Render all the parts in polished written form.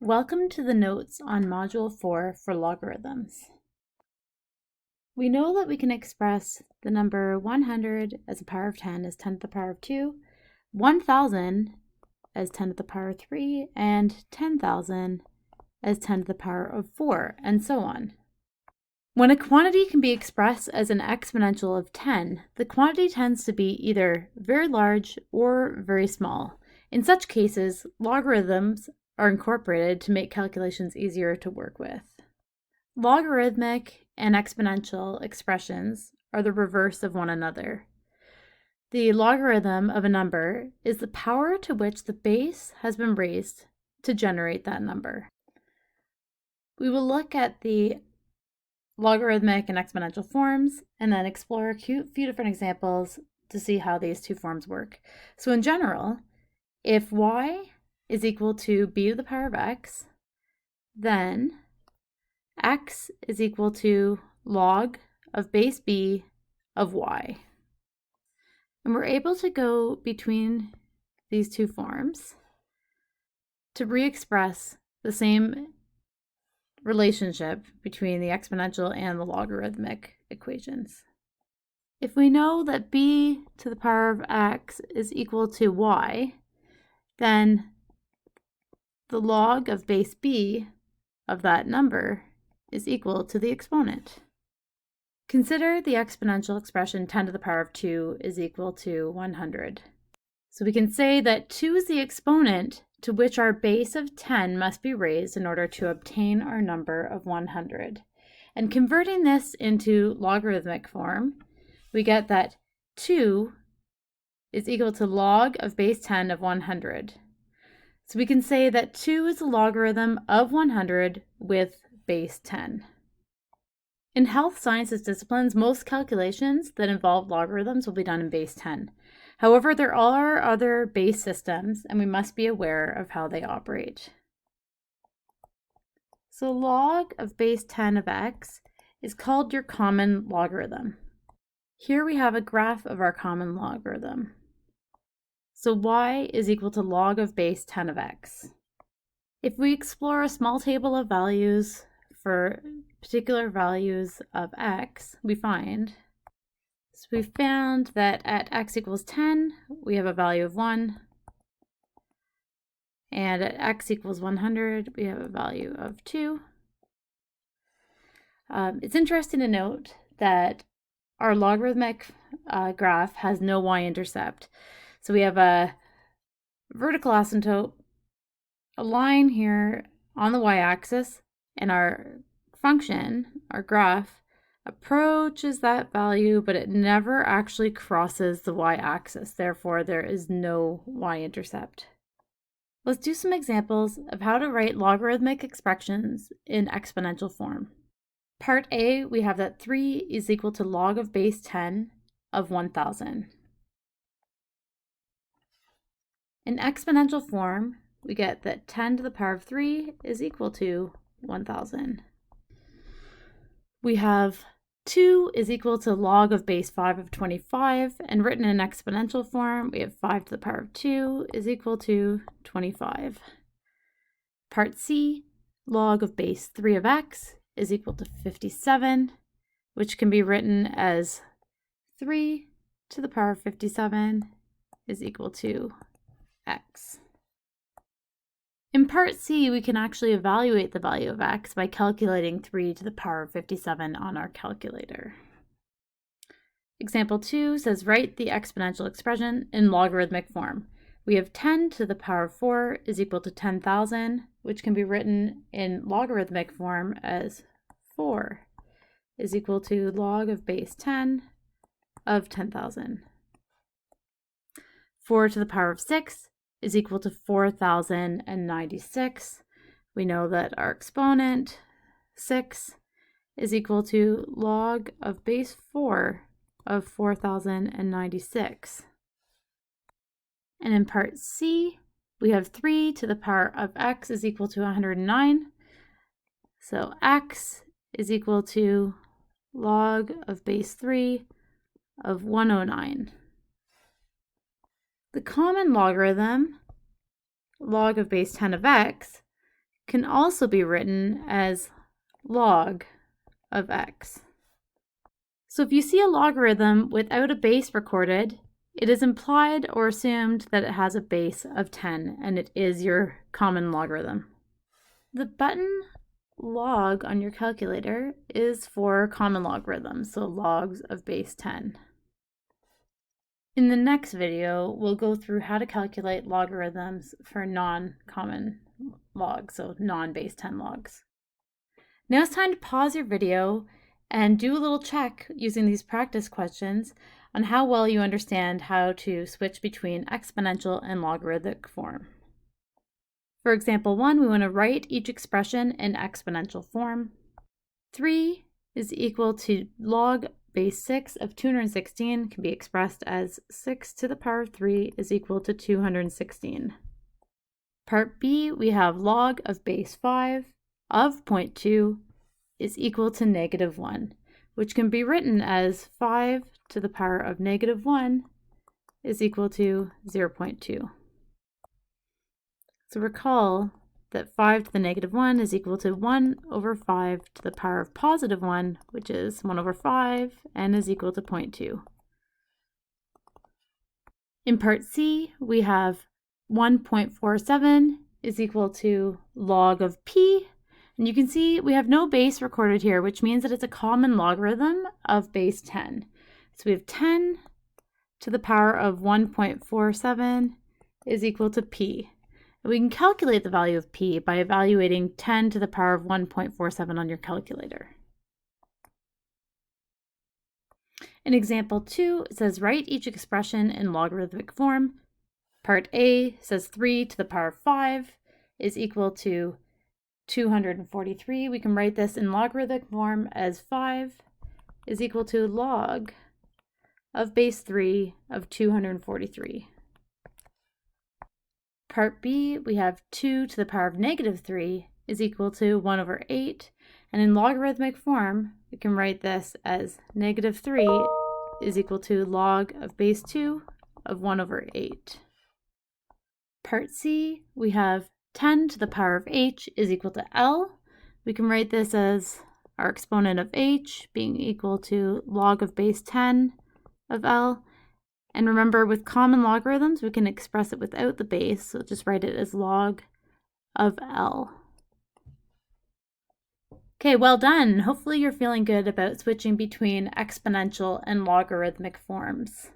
Welcome to the notes on Module 4 for logarithms. We know that we can express the number 100 as a power of 10 as 10 to the power of 2, 1,000 as 10 to the power of 3, and 10,000 as 10 to the power of 4, and so on. When a quantity can be expressed as an exponential of 10, the quantity tends to be either very large or very small. In such cases, logarithms are incorporated to make calculations easier to work with. Logarithmic and exponential expressions are the reverse of one another. The logarithm of a number is the power to which the base has been raised to generate that number. We will look at the logarithmic and exponential forms and then explore a few different examples to see how these two forms work. So in general, if y is equal to b to the power of x, then x is equal to log of base b of y. And we're able to go between these two forms to re-express the same relationship between the exponential and the logarithmic equations. If we know that b to the power of x is equal to y, then the log of base b of that number is equal to the exponent. Consider the exponential expression 10 to the power of 2 is equal to 100. So we can say that 2 is the exponent to which our base of 10 must be raised in order to obtain our number of 100. And converting this into logarithmic form, we get that 2 is equal to log of base 10 of 100. So we can say that 2 is the logarithm of 100 with base 10. In health sciences disciplines, most calculations that involve logarithms will be done in base 10. However, there are other base systems, and we must be aware of how they operate. So log of base 10 of x is called your common logarithm. Here we have a graph of our common logarithm. So y is equal to log of base 10 of x. If we explore a small table of values for particular values of x, we found that at x equals 10, we have a value of 1. And at x equals 100, we have a value of 2. It's interesting to note that our logarithmic graph has no y-intercept. So we have a vertical asymptote, a line here on the y-axis, and our function, our graph, approaches that value, but it never actually crosses the y-axis. Therefore, there is no y-intercept. Let's do some examples of how to write logarithmic expressions in exponential form. Part A, we have that 3 is equal to log of base 10 of 1,000. In exponential form, we get that 10 to the power of 3 is equal to 1,000. We have 2 is equal to log of base 5 of 25, and written in exponential form, we have 5 to the power of 2 is equal to 25. Part C, log of base 3 of x is equal to 57, which can be written as 3 to the power of 57 is equal to x. In part C, we can actually evaluate the value of x by calculating 3 to the power of 57 on our calculator. Example 2 says write the exponential expression in logarithmic form. We have 10 to the power of 4 is equal to 10,000, which can be written in logarithmic form as 4 is equal to log of base 10 of 10,000. 4 to the power of 6 is equal to 4,096. We know that our exponent, 6, is equal to log of base 4 of 4,096. And in part C, we have 3 to the power of x is equal to 109. So x is equal to log of base 3 of 109. The common logarithm, log of base 10 of x, can also be written as log of x. So if you see a logarithm without a base recorded, it is implied or assumed that it has a base of 10, and it is your common logarithm. The button log on your calculator is for common logarithms, so logs of base 10. In the next video, we'll go through how to calculate logarithms for non-common logs, so non-base 10 logs. Now it's time to pause your video and do a little check using these practice questions on how well you understand how to switch between exponential and logarithmic form. For example 1, we want to write each expression in exponential form. 3 is equal to log base 6 of 216 can be expressed as 6 to the power of 3 is equal to 216. Part B, we have log of base 5 of 0.2 is equal to -1, which can be written as 5 to the power of -1 is equal to 0.2. So recall that 5 to the -1 is equal to 1 over 5 to the power of +1, which is 1 over 5, and is equal to 0.2. In part C, we have 1.47 is equal to log of p, and you can see we have no base recorded here, which means that it's a common logarithm of base 10. So we have 10 to the power of 1.47 is equal to p. We can calculate the value of p by evaluating 10 to the power of 1.47 on your calculator. In example 2, it says write each expression in logarithmic form. Part A says 3 to the power of 5 is equal to 243. We can write this in logarithmic form as 5 is equal to log of base 3 of 243. Part B, we have 2 to the power of -3 is equal to 1 over 8. And in logarithmic form, we can write this as -3 is equal to log of base 2 of 1 over 8. Part C, we have 10 to the power of h is equal to L. We can write this as our exponent of h being equal to log of base 10 of L. And remember, with common logarithms, we can express it without the base, so just write it as log of L. Okay, well done. Hopefully you're feeling good about switching between exponential and logarithmic forms.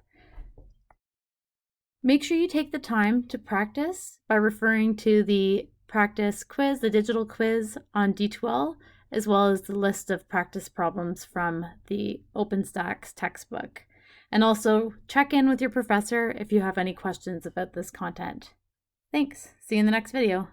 Make sure you take the time to practice by referring to the practice quiz, the digital quiz on D2L, as well as the list of practice problems from the OpenStax textbook. And also check in with your professor if you have any questions about this content. Thanks. See you in the next video.